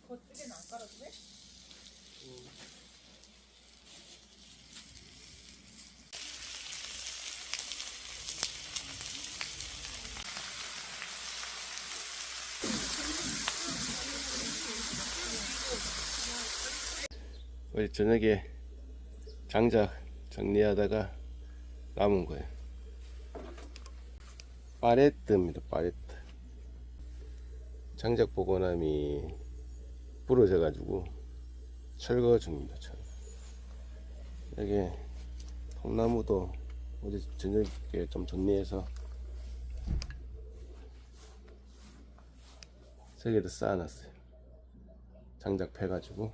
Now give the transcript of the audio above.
저쪽에는 안 깔아도 돼? 어제 저녁에 장작 정리하다가 남은 거예요. 파레트입니다. 파레트. 장작 보관함이 부러져 가지고 철거 중입니다. 여기 통나무도 어제 저녁에 좀 정리해서 세 개도 쌓아놨어요. 장작 패가지고